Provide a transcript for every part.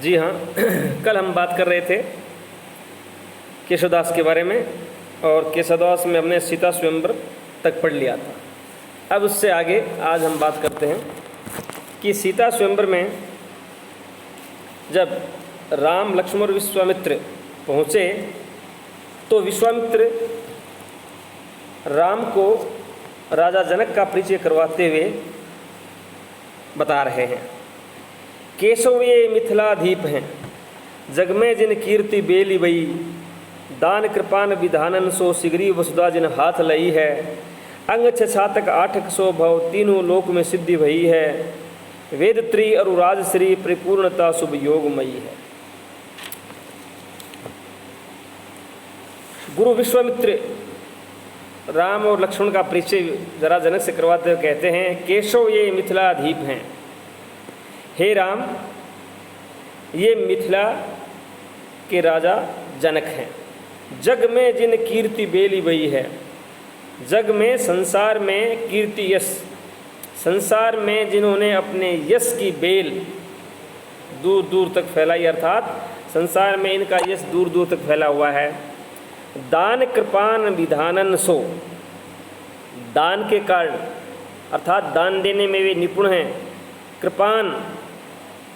जी हाँ, कल हम बात कर रहे थे केशवदास के बारे में, और केशवदास में हमने सीता स्वयंवर तक पढ़ लिया था। अब उससे आगे आज हम बात करते हैं कि सीता स्वयंवर में जब राम लक्ष्मण और विश्वामित्र पहुँचे तो विश्वामित्र राम को राजा जनक का परिचय करवाते हुए बता रहे हैं, केशव ये मिथिलाधीप हैं, जग में जिन कीर्ति बेली बई, दान कृपान विधानन सो सिगरी वसुधा जिन हाथ लई है, अंग 6 छातक 8 सौ भव, तीनों लोक में सिद्धि भई है, वेद त्री अरु राजश्री परिपूर्णता शुभ योगमयी है। गुरु विश्वामित्र राम और लक्ष्मण का परिचय जरा जनक से करवाते हुए कहते हैं, केशव ये मिथिलाधीप हैं, हे राम ये मिथिला के राजा जनक हैं, जग में जिन कीर्ति बेली बई है, जग में संसार में कीर्ति यश, संसार में जिन्होंने अपने यश की बेल दूर दूर तक फैलाई, अर्थात संसार में इनका यश दूर दूर तक फैला हुआ है। दान कृपान विधानन सो, दान के कारण अर्थात दान देने में वे निपुण हैं, कृपान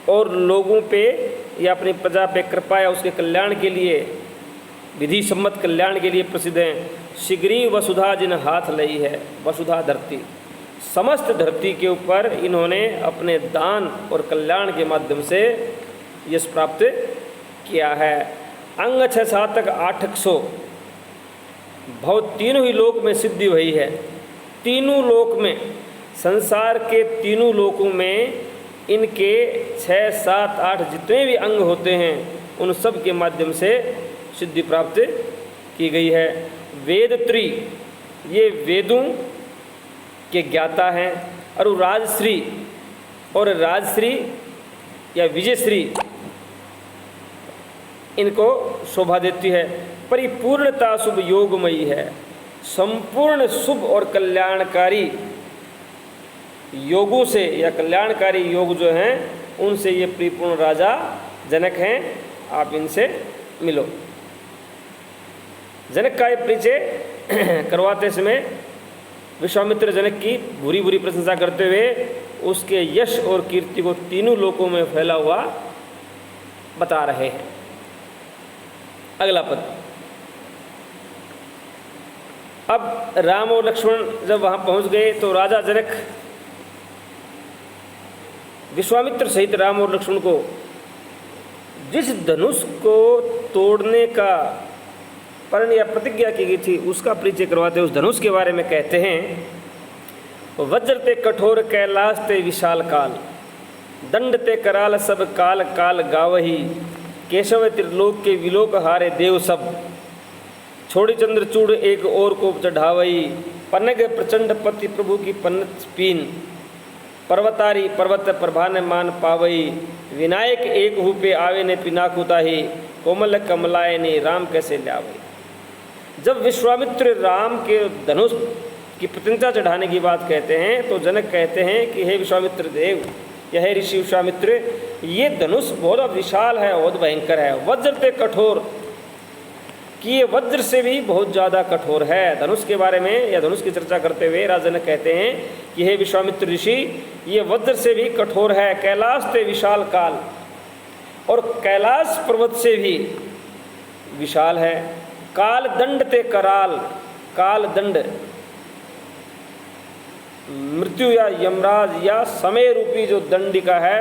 और लोगों पे या अपनी प्रजा पे कृपा या उसके कल्याण के लिए, विधि सम्मत कल्याण के लिए प्रसिद्ध हैं। शीघ्री वसुधा जिन हाथ लई है, वसुधा धरती, समस्त धरती के ऊपर इन्होंने अपने दान और कल्याण के माध्यम से यश प्राप्त किया है। अंग 6 छातक 8 सौ भव, तीनों ही लोक में सिद्धि हुई है, तीनों लोक में, संसार के तीनों लोकों में इनके 6, 7, 8 जितने भी अंग होते हैं उन सब के माध्यम से सिद्धि प्राप्त की गई है। वेद त्री, ये वेदों के ज्ञाता हैं, और राजश्री, और राजश्री या विजयश्री इनको शोभा देती है। परिपूर्णता शुभ योगमयी है, संपूर्ण शुभ और कल्याणकारी योगों से या कल्याणकारी योग जो हैं उनसे ये परिपूर्ण राजा जनक हैं, आप इनसे मिलो। जनक का ये परिचय करवाते समय विश्वामित्र जनक की बुरी बुरी प्रशंसा करते हुए उसके यश और कीर्ति को तीनों लोकों में फैला हुआ बता रहे हैं। अगला पद, अब राम और लक्ष्मण जब वहाँ पहुँच गए तो राजा जनक विश्वामित्र सहित राम और लक्ष्मण को जिस धनुष को तोड़ने का प्रण या प्रतिज्ञा की गई थी उसका परिचय करवाते उस धनुष के बारे में कहते हैं, वज्र ते कठोर कैलाश ते विशाल काल, दंड ते कराल सब काल काल गावही, केशव त्रिलोक के विलोक हारे देव सब, छोड़ी चंद्रचूड़ एक और को चढ़ावई, पनग प्रचंड पति प्रभु की पन्नत पीन, पर्वतारी पर्वत प्रभान मान पावई, विनायक एक हु पे आवे ने पिनाकुताही, कोमल कमलाय ने राम कैसे ल्यावई। जब विश्वामित्र राम के धनुष की प्रशंसा चढ़ाने की बात कहते हैं तो जनक कहते हैं कि हे विश्वामित्र देव या हे ऋषि विश्वामित्र, ये धनुष बहुत विशाल है, बहुत भयंकर है, वज्र ते कठोर, कि ये वज्र से भी बहुत ज़्यादा कठोर है। धनुष के बारे में या धनुष की चर्चा करते हुए राजा जनक कहते हैं कि हे विश्वामित्र ऋषि, ये वज्र से भी कठोर है, कैलाश ते विशाल काल, और कैलाश पर्वत से भी विशाल है, काल दंड ते कराल, काल दंड मृत्यु या यमराज या समय रूपी जो दंडिका है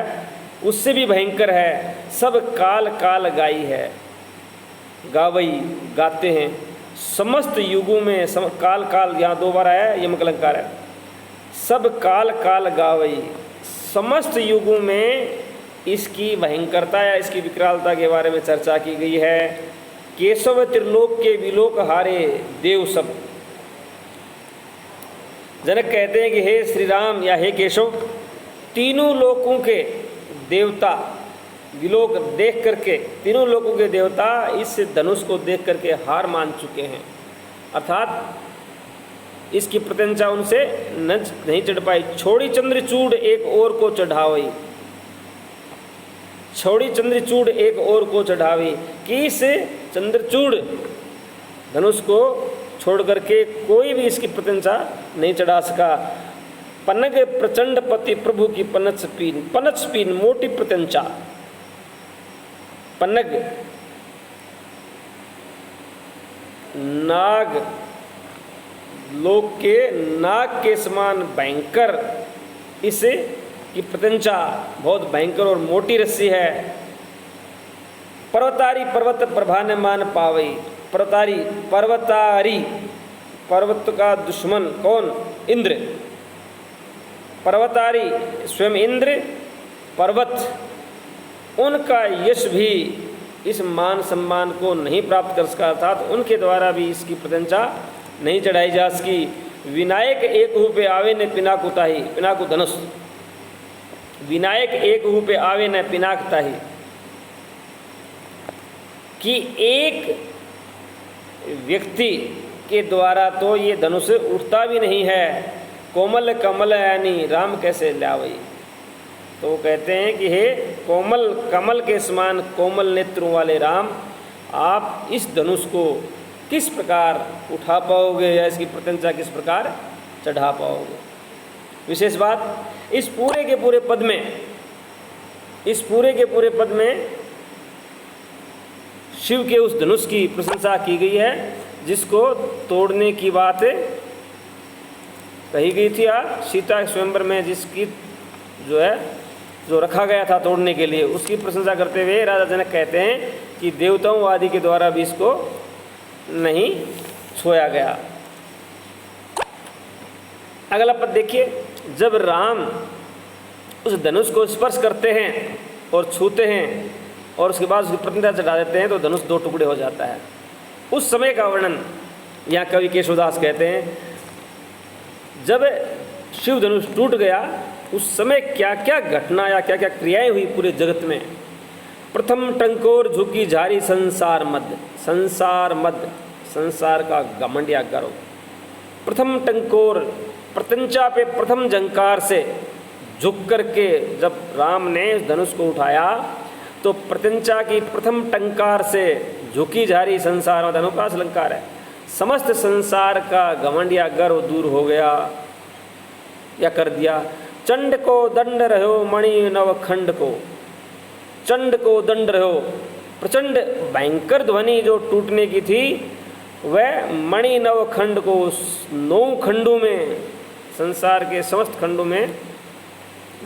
उससे भी भयंकर है, सब काल काल गाई है, गावई गाते हैं, समस्त युगों में काल काल यहाँ 2 बार आया है, यम अलंकार है, सब काल काल गावई, समस्त युगों में इसकी भयंकरता या इसकी विकरालता के बारे में चर्चा की गई है। केशव त्रिलोक के विलोक हारे देव सब, जनक कहते हैं कि हे श्री राम या हे केशव, तीनों लोकों के देवता विलोक देख करके, तीनों लोकों के देवता इस धनुष को देख करके हार मान चुके हैं, अर्थात इसकी प्रत्यंचा उनसे नहीं चढ़ पाई। छोड़ी चंद्रचूड़ एक और को चढ़ावई, छोड़ी चंद्रचूड़ एक और को चढ़ावी, कि इस चंद्रचूड़ धनुष को छोड़ करके कोई भी इसकी प्रशंसा नहीं चढ़ा सका। पनग प्रचंड पति प्रभु की पनच पीन मोटी प्रत्यंचा। पनग नाग, लोक के नाग के समान भयंकर इस की प्रत्यंचा बहुत भयंकर और मोटी रस्सी है। पर्वतारी पर्वत प्रभान मान पावई। पर्वतारी पर्वत का दुश्मन कौन? इंद्र। पर्वतारी स्वयं इंद्र, पर्वत, उनका यश भी इस मान सम्मान को नहीं प्राप्त कर सका था, तो उनके द्वारा भी इसकी प्रशंसा नहीं चढ़ाई जा सकी। विनायक एक हु पे आवे न पिनाक उताही। पिनाकु धनुष। विनायक एक हु पे आवे न पिनाक ताही, कि एक व्यक्ति के द्वारा तो ये धनुष उठता भी नहीं है। कोमल कमल यानी राम कैसे लावई। तो वो कहते हैं कि हे कोमल कमल के समान कोमल नेत्रों वाले राम, आप इस धनुष को किस प्रकार उठा पाओगे या इसकी प्रशंसा किस प्रकार चढ़ा पाओगे। विशेष बात, इस पूरे के पूरे पद में शिव के उस धनुष की प्रशंसा की गई है जिसको तोड़ने की बात कही गई थी। सीता के स्वयंवर में जिसकी जो रखा गया था तोड़ने के लिए, उसकी प्रशंसा करते हुए राजा जनक कहते हैं कि देवताओं आदि के द्वारा भी इसको नहीं छोया गया। अगला पद देखिए, जब राम उस धनुष को स्पर्श करते हैं और छूते हैं और उसके बाद उसकी प्रशंसा चढ़ा देते हैं तो धनुष दो टुकड़े हो जाता है। उस समय का वर्णन यहाँ कवि केशवदास कहते हैं, जब शिव धनुष टूट गया उस समय क्या क्या घटना या क्या क्या क्रियाएं हुई पूरे जगत में। प्रथम टंकोर झुकी झारी संसार मध्य। संसार का घमंड या गर्व। प्रथम टंकोर, प्रत्यंचा पे प्रथम झंकार से झुक करके जब राम ने धनुष को उठाया तो प्रत्यंचा की प्रथम टंकार से झुकी झारी संसार, धनु का अलंकार है, समस्त संसार का घमंड या गर्व दूर हो गया या कर दिया। चंड को दंड रहो मणि नवखंड को। चंड को दंड रहो, प्रचंड भयंकर ध्वनि जो टूटने की थी वह मणि नवखंड को 9 खंडों में, संसार के समस्त खंडों में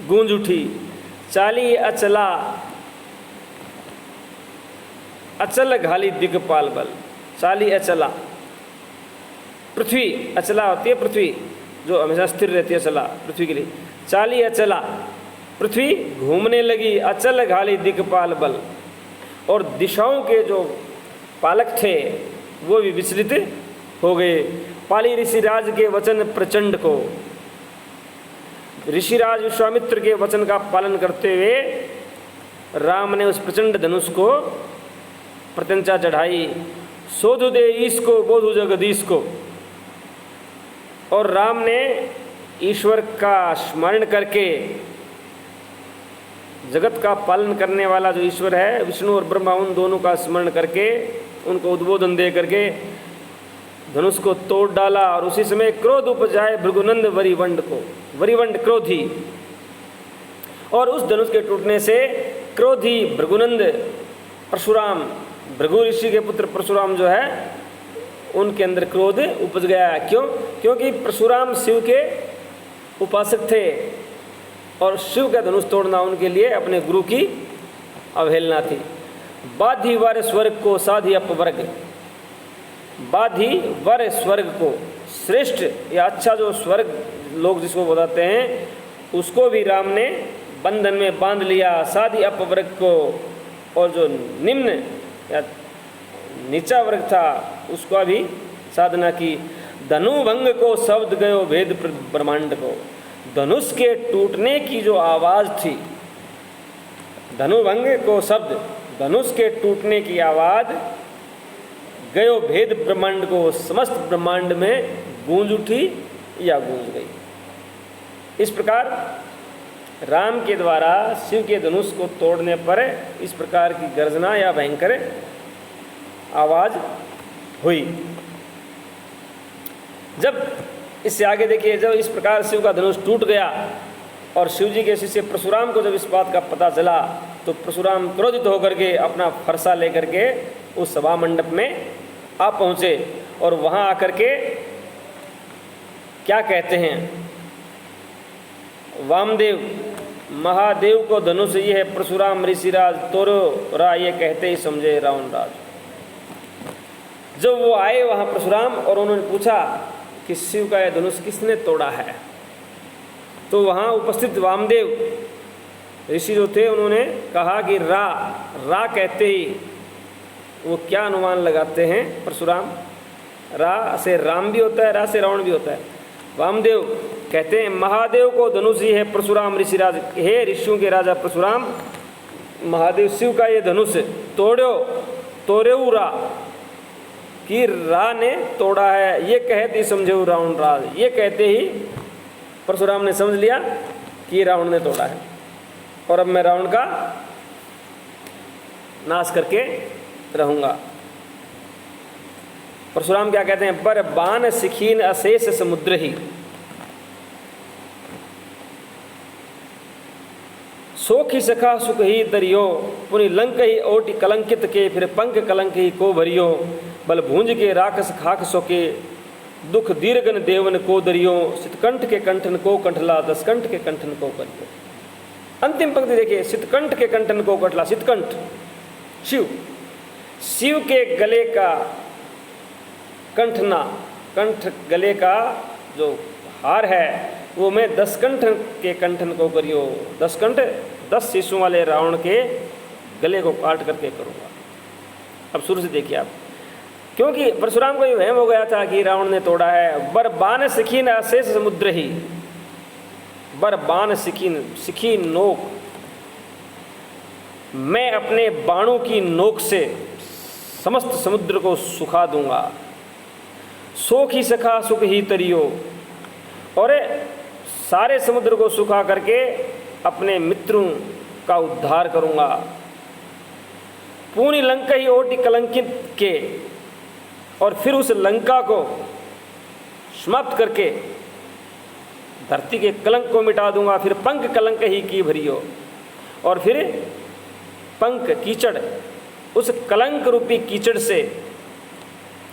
गूंज उठी। चाली अचला, अचल घाली दिग्पाल बल। चाली अचला, पृथ्वी अचला होती है, पृथ्वी जो हमेशा स्थिर रहती है अचला पृथ्वी के लिए। चाली अचला, पृथ्वी घूमने लगी। अचल घाली दिग्पाल बल, और दिशाओं के जो पालक थे वो भी विचलित हो गए। पाली ऋषिराज के वचन प्रचंड को। ऋषिराज विश्वामित्र के वचन का पालन करते हुए राम ने उस प्रचंड धनुष को प्रत्यंचा चढ़ाई। सोधु दे ईश को बोधु जगदीश को। और राम ने ईश्वर का स्मरण करके, जगत का पालन करने वाला जो ईश्वर है विष्णु और ब्रह्मा, उन दोनों का स्मरण करके उनको उद्बोधन दे करके धनुष को तोड़ डाला। और उसी समय क्रोध उपजाए भृगुनंद वरिवंड को। वरिवंड क्रोधी, और उस धनुष के टूटने से क्रोधी भृगुनंद परशुराम, भृगु ऋषि के पुत्र परशुराम जो है उनके अंदर क्रोध उपज गया। क्यों? क्योंकि परशुराम शिव के उपासक थे और शिव का धनुष तोड़ना उनके लिए अपने गुरु की अवहेलना थी। बाधी वर स्वर्ग को साधी अपवर्ग। बाधी वर स्वर्ग को, श्रेष्ठ या अच्छा जो स्वर्ग लोग जिसको बताते हैं उसको भी राम ने बंधन में बांध लिया। साधी अपवर्ग को, और जो निम्न या नीचा वर्ग था उसका भी साधना की। धनुभंग को शब्द गयो भेद ब्रह्मांड को। धनुष के टूटने की जो आवाज़ थी, धनुभंग को शब्द, धनुष के टूटने की आवाज़ गयो भेद ब्रह्मांड को, समस्त ब्रह्मांड में गूंज उठी या गूंज गई। इस प्रकार राम के द्वारा शिव के धनुष को तोड़ने पर इस प्रकार की गर्जना या भयंकर आवाज हुई। जब इससे आगे देखिए, जब इस प्रकार शिव का धनुष टूट गया और शिव जी के शिष्य परशुराम को जब इस बात का पता चला तो परशुराम क्रोधित होकर के अपना फरसा लेकर के उस सभा मंडप में आ पहुँचे और वहाँ आकर के क्या कहते हैं, वामदेव महादेव को धनुष ये है, परशुराम ऋषिराज तोरो रा, ये कहते ही समझे रावण राज। जब वो आए वहाँ परशुराम और उन्होंने पूछा कि शिव का यह धनुष किसने तोड़ा है, तो वहाँ उपस्थित वामदेव ऋषि जो थे उन्होंने कहा कि रा कहते ही वो क्या अनुमान लगाते हैं परशुराम, रा से राम भी होता है, रा से रावण भी होता है। वामदेव कहते हैं महादेव को धनुष ही है परशुराम ऋषिराज, हे ऋषियों के राजा परशुराम, महादेव शिव का ये धनुष तोड़ेऊ रा, कि रा ने तोड़ा है, ये कहते ही समझे रावण राज। ये कहते ही परशुराम ने समझ लिया कि रावण ने तोड़ा है और अब मैं रावण का नाश करके रहूंगा। परशुराम क्या कहते हैं, पर बाण सिखीन अशेष समुद्र ही, सोख ही सखा सुख ही दरियो, पुनि लंक ही ओटि कलंकित के, फिर पंख कलंक ही को भरियो, बल भूंज के राक्षस खाक सोके, दुख दीर्घन देवन को दरियो, सितकंठ के कंठन को कंठला, दसकंठ के कंठन को करियो। अंतिम पंक्ति देखिए, सितकंठ के कंठन को कटला, सितकंठ शिव के गले का कंठना, कंठ गले का जो हार है वो मैं दसकंठ के कंठन को करियो, दसकंठ 10 शीशों वाले रावण के गले को काट करके करूँगा। अब शुरू से देखिए आप, क्योंकि परशुराम को ये वहम हो गया था कि रावण ने तोड़ा है। बर बाण सिखीन अशेष समुद्र ही, बर बाण सिखीन, सिखीन नोक, मैं अपने बाणों की नोक से समस्त समुद्र को सुखा दूंगा। सोख ही सखा सुख ही तरियो, और सारे समुद्र को सुखा करके अपने मित्रों का उद्धार करूंगा। पूरी लंका ही ओटि कलंकित के, और फिर उस लंका को समाप्त करके धरती के कलंक को मिटा दूंगा। फिर पंख कलंक ही की भरियो, और फिर पंख कीचड़, उस कलंक रूपी कीचड़ से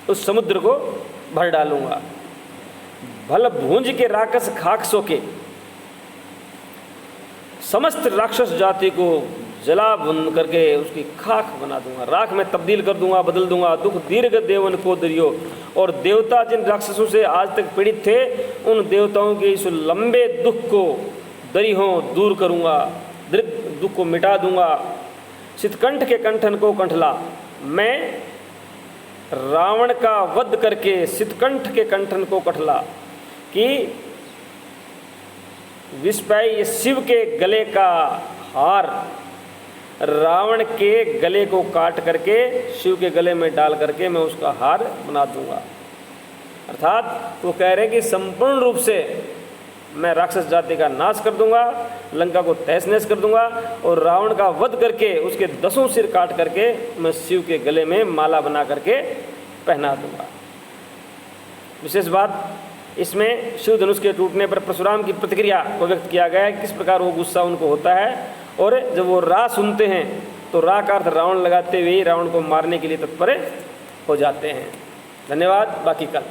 उस समुद्र को भर डालूंगा। भल भूंज के राक्षस खाक सोके, समस्त राक्षस जाति को जला भून करके उसकी खाक बना दूंगा, राख में तब्दील कर दूंगा, बदल दूंगा। दुख दीर्घ देवन को दरियो, और देवता जिन राक्षसों से आज तक पीड़ित थे उन देवताओं के इस लंबे दुख को दरियों दूर करूंगा, दुख को मिटा दूंगा। सितकंठ के कंठन को कंठला, मैं रावण का वध करके सितकंठ के कंठन को कठला, कि विषपाई शिव के गले का हार रावण के गले को काट करके शिव के गले में डाल करके मैं उसका हार बना दूंगा। अर्थात वो कह रहे हैं कि संपूर्ण रूप से मैं राक्षस जाति का नाश कर दूंगा, लंका को तहस नहस कर दूंगा, और रावण का वध करके उसके 10 सिर काट करके मैं शिव के गले में माला बना करके पहना दूंगा। विशेष बात इसमें शिव धनुष के टूटने पर परशुराम की प्रतिक्रिया को व्यक्त किया गया है, किस प्रकार वो गुस्सा उनको होता है, और जब वो रा सुनते हैं तो रा का अर्थ रावण लगाते हुए रावण को मारने के लिए तत्पर हो जाते हैं। धन्यवाद, बाकी कल।